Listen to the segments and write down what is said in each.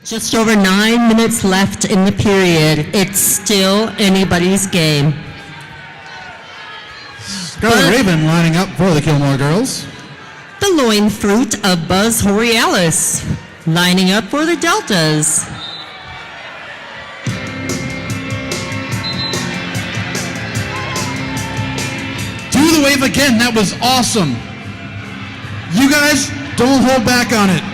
Just over 9 minutes left in the period. It's still anybody's game. Scarlet Raven lining up for the Kilmore girls. The loin fruit of Buzz Horrialis lining up for the Deltas. Do the wave again. That was awesome. You guys, don't hold back on it.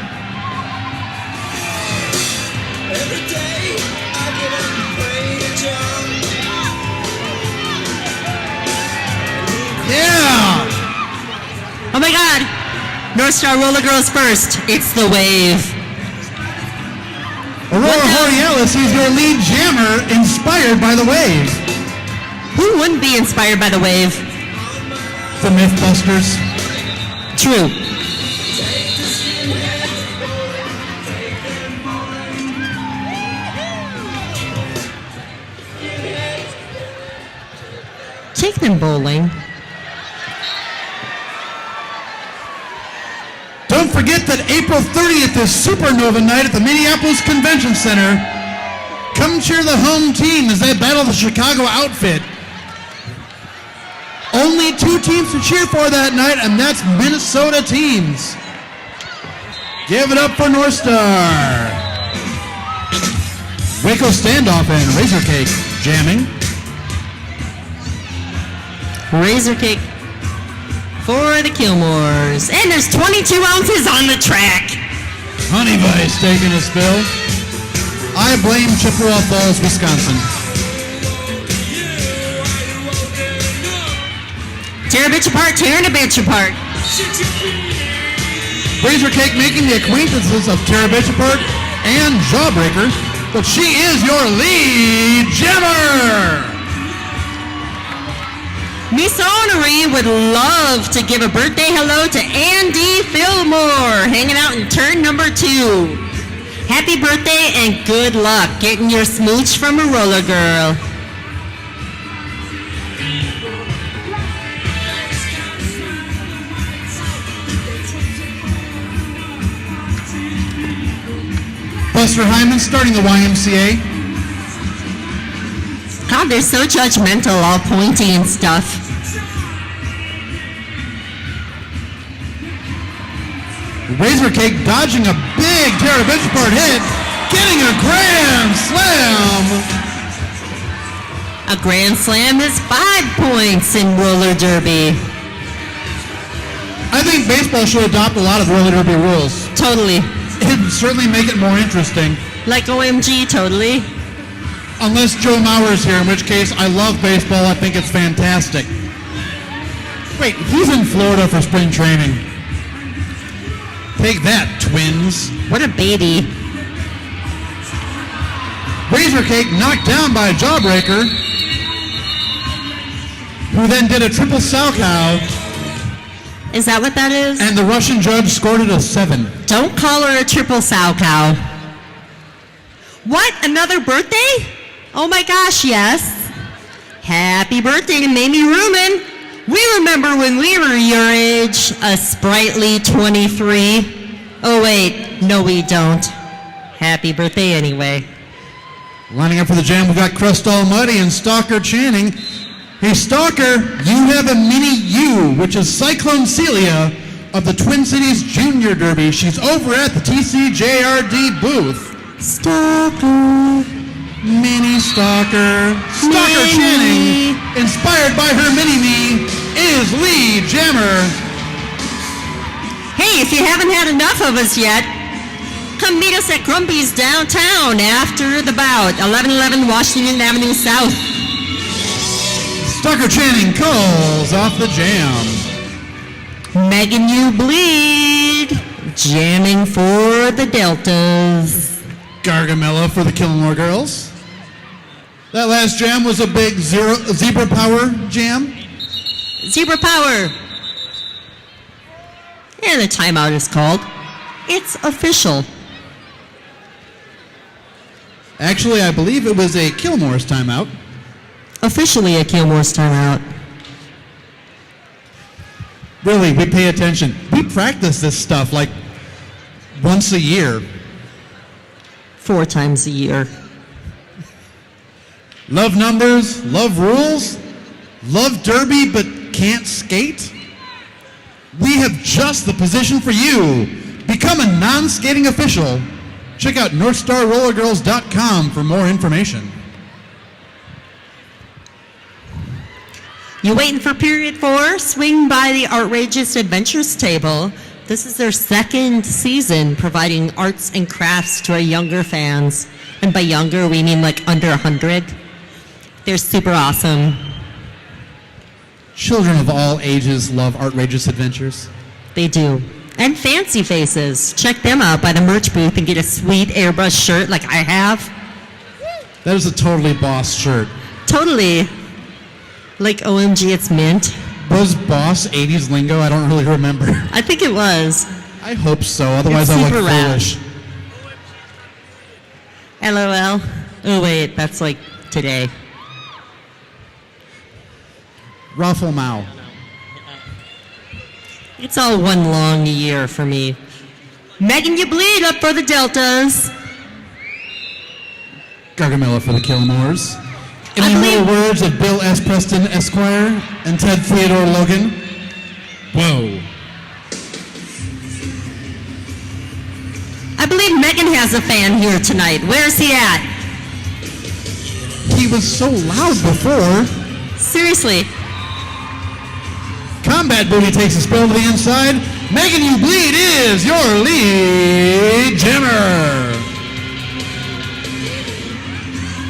Yeah! Oh my God! North Star Roller Girls first. It's the wave. Aurora Horrialis, he's your lead jammer, inspired by the wave. Who wouldn't be inspired by the wave? The Mythbusters. True. Take them bowling. Don't forget that April 30th is Supernova Night at the Minneapolis Convention Center. Come cheer the home team as they battle the Chicago outfit. Only 2 teams to cheer for that night, and that's Minnesota teams. Give it up for North Star. Waco Standoff and Razor Cake jamming. Razor Cake for the Kilmores. And there's 22 ounces on the track. Honey Vice taking a spill. I blame Chippewa Falls, Wisconsin. Tear a bitch apart, tearing a bitch apart. Razor Cake making the acquaintances of Tara Bitch Apart and Jawbreaker, but she is your lead jammer. Miss Honoree would love to give a birthday hello to Andy Fillmore, hanging out in turn number 2. Happy birthday and good luck getting your smooch from a roller girl. Buster Hyman starting the YMCA. God, they're so judgmental, all pointy and stuff. Razor Cake dodging a big Tara Bitch Apart hit, getting a grand slam. A grand slam is 5 points in roller derby. I think baseball should adopt a lot of roller derby rules. Totally. It'd certainly make it more interesting. Like OMG, totally. Unless Joe Mauer's here, in which case I love baseball. I think it's fantastic. Wait, he's in Florida for spring training. Take that, Twins. What a baby. Razor Cake knocked down by Jawbreaker, who then did a triple sow cow. Is that what that is? And the Russian judge scored it a 7. Don't call her a triple sow cow. What? Another birthday? Oh my gosh, yes. Happy birthday to Mamie Ruman. We remember when we were your age, a sprightly 23. Oh wait, no we don't. Happy birthday anyway. Lining up for the jam, we got Crust Almighty and Stalker Channing. Hey Stalker, you have a mini U, which is Cyclone Celia of the Twin Cities Junior Derby. She's over at the TCJRD booth. Stalker. Mini Stalker. Stalker Channing, inspired by her mini-me, is lead jammer. Hey, if you haven't had enough of us yet, come meet us at Grumpy's downtown after the bout, 1111 Washington Avenue South. Stalker Channing calls off the jam. Megan You Bleed, jamming for the Deltas. Gargamella for the Kilmore girls. That last jam was a big Zebra Power jam. Zebra Power. And the timeout is called. It's official. Actually, I believe it was a Kilmore's timeout. Officially a Kilmore's timeout. Really, we pay attention. We practice this stuff like once a year. 4 times a year. Love numbers, love rules, love derby but can't skate? We have just the position for you. Become a non-skating official. Check out NorthstarRollerGirls.com for more information. You waiting for period 4? Swing by the Outrageous Adventures table. This is their 2nd season providing arts and crafts to our younger fans. And by younger, we mean like under 100. They're super awesome. Children of all ages love Outrageous Adventures. They do. And Fancy Faces. Check them out by the merch booth and get a sweet airbrush shirt like I have. That is a totally boss shirt. Totally. Like OMG, it's mint. Was boss 80s lingo? I don't really remember. I think it was. I hope so, otherwise It's I look super rad. foolish. LOL. Oh wait, that's like today. Ruffle Mao. It's all one long year for me. Megan, you bleed up for the Deltas. Gargamella for the Kilmores. In I the believe- immortal words of Bill S. Preston, Esquire, and Ted Theodore Logan, whoa. I believe Megan has a fan here tonight. Where's he at? He was so loud before. Seriously. Combat Booty takes a spill to the inside. Megan You Bleed is your lead jammer.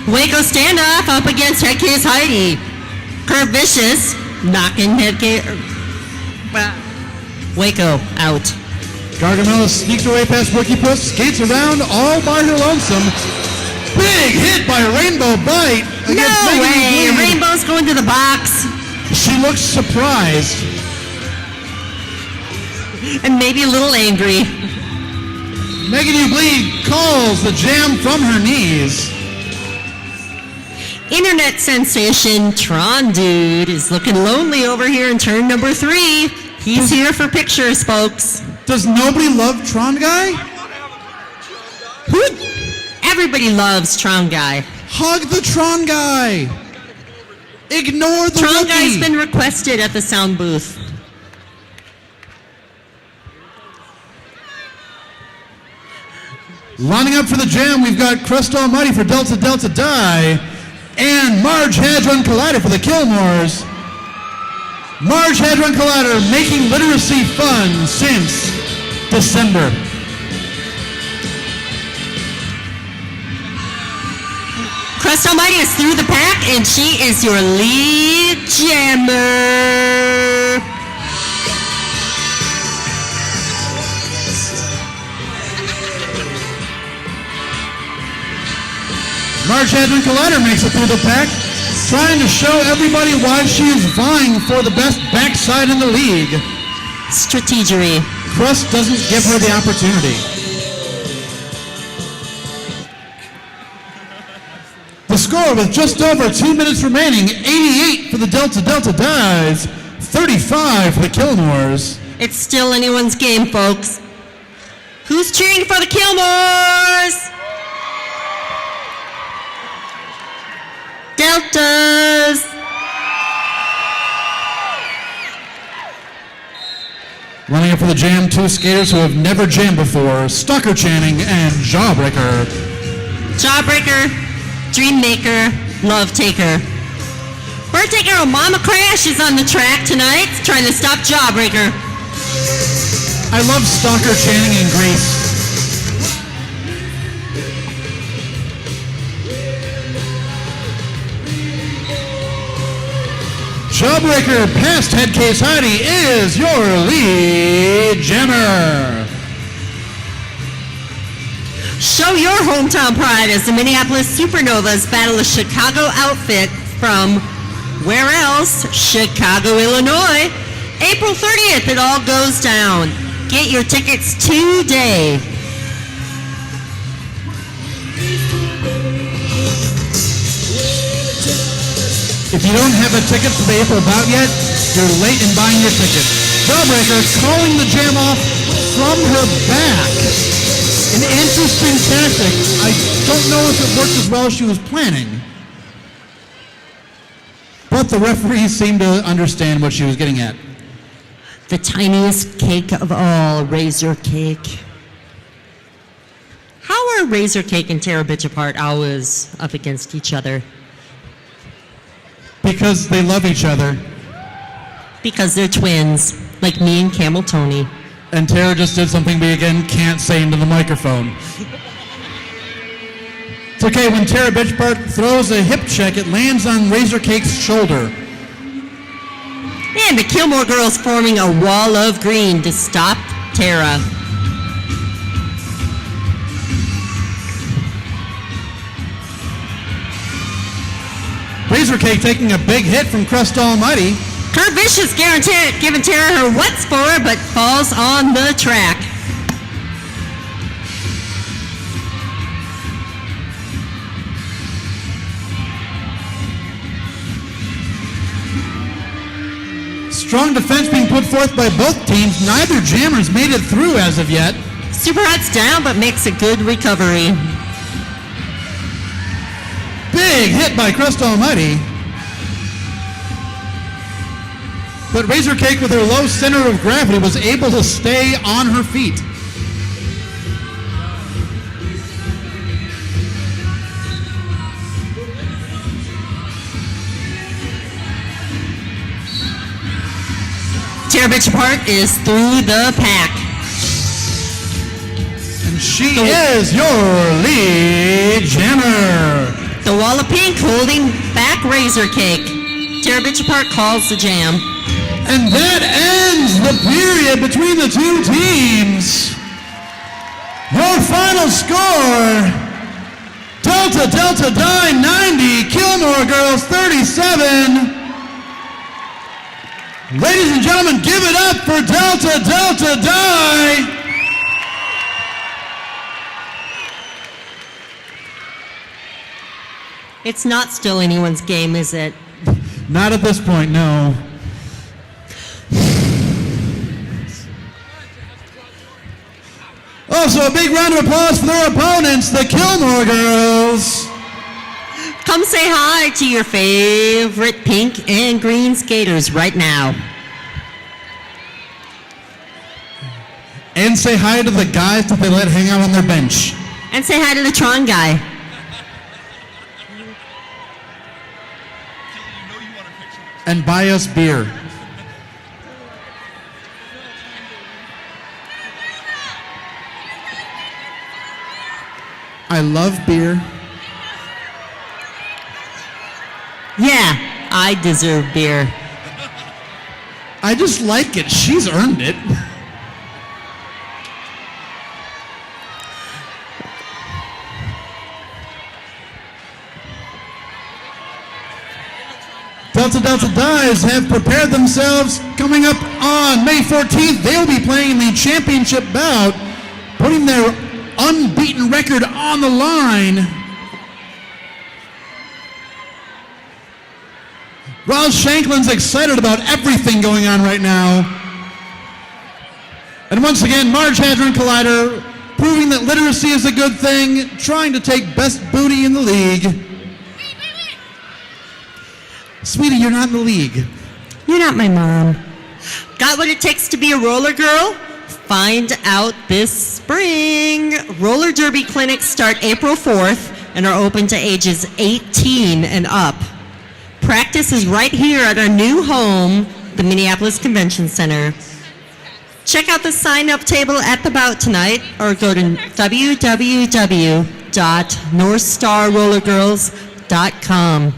Waco standoff up against Headcase Heidi. Kurt Vicious knocking Headcase. Waco out. Gargamella sneaks away past Wookie Puss, skates around all by her lonesome. Big hit by Rainbow Bite against No Megan way! You Bleed. Rainbow's going to the box. She looks surprised. And maybe a little angry. Megan You Bleed calls the jam from her knees. Internet sensation Tron Dude is looking lonely over here in turn number 3. He's here for pictures, folks. Does nobody love Tron Guy? Who? Everybody loves Tron Guy. Hug the Tron Guy. Ignore the Tron Wookiee. Guy's been requested at the sound booth. Lining up for the jam, we've got Crust Almighty for Delta Delta Die and Marge Hadron Collider for the Kilmores. Marge Hadron Collider making literacy fun since December. Crust Almighty is through the pack, and she is your lead jammer. Marge Hadron Collider makes it through the pack, trying to show everybody why she is vying for the best backside in the league. Strategery. Crust doesn't give her the opportunity. The score with just over 2 minutes remaining, 88 for the Delta Delta Dies, 35 for the Kilmores. It's still anyone's game, folks. Who's cheering for the Kilmores? Deltas! Running up for the jam, 2 skaters who have never jammed before, Stalker Channing and Jawbreaker. Jawbreaker, Dreammaker, Love Taker. Bird Taker or Mama Crash is on the track tonight, trying to stop Jawbreaker. I love Stalker Channing and Grace. Jawbreaker past Headcase Heidi is your lead jammer. Show your hometown pride as the Minneapolis Supernovas battle a Chicago outfit from where else? Chicago, Illinois. April 30th, it all goes down. Get your tickets today. If you don't have a ticket for the April bout yet, you're late in buying your ticket. Jawbreaker calling the jam off from her back. An interesting tactic. I don't know if it worked as well as she was planning. But the referees seemed to understand what she was getting at. The tiniest cake of all, Razor Cake. How are Razor Cake and Tara Bitch Apart always up against each other? Because they love each other. Because they're twins, like me and Camel Tony. And Tara just did something we again can't say into the microphone. It's okay, when Tara Bitchpart throws a hip check, it lands on Razor Cake's shoulder. And the Kilmore Girls forming a wall of green to stop Tara. Razor Cake taking a big hit from Crust Almighty. Kurt Vicious giving Tara her what's for her, but falls on the track. Strong defense being put forth by both teams. Neither jammers made it through as of yet. Super Hot's down, but makes a good recovery. Big hit by Crust Almighty. But Razor Cake, with her low center of gravity, was able to stay on her feet. Tara Bitch Apart is through the pack. And she is your lead jammer. The Wall of Pink holding back Razor Cake. Tara Bitch Apart calls the jam. And that ends the period between the two teams. Your final score, Delta Delta Die 90, Kilmore Girls 37. Ladies and gentlemen, give it up for Delta Delta Die. It's not still anyone's game, is it? Not at this point, no. Also, a big round of applause for their opponents, the Kilmore Girls. Come say hi to your favorite pink and green skaters right now. And say hi to the guys that they let hang out on their bench. And say hi to the Tron guy. And buy us beer. I love beer. Yeah, I deserve beer. I just like it. She's earned it. Delta Delta Dives have prepared themselves. Coming up on May 14th, they'll be playing in the championship bout, putting their unbeaten record on the line. Ross Shanklin's excited about everything going on right now. And once again, Marge Hadron Collider proving that literacy is a good thing, trying to take best booty in the league. Sweetie, you're not in the league. You're not my mom. Got what it takes to be a roller girl? Find out this spring. Roller derby clinics start April 4th and are open to ages 18 and up. Practice is right here at our new home, the Minneapolis Convention Center. Check out the sign-up table at the bout tonight or go to www.northstarrollergirls.com.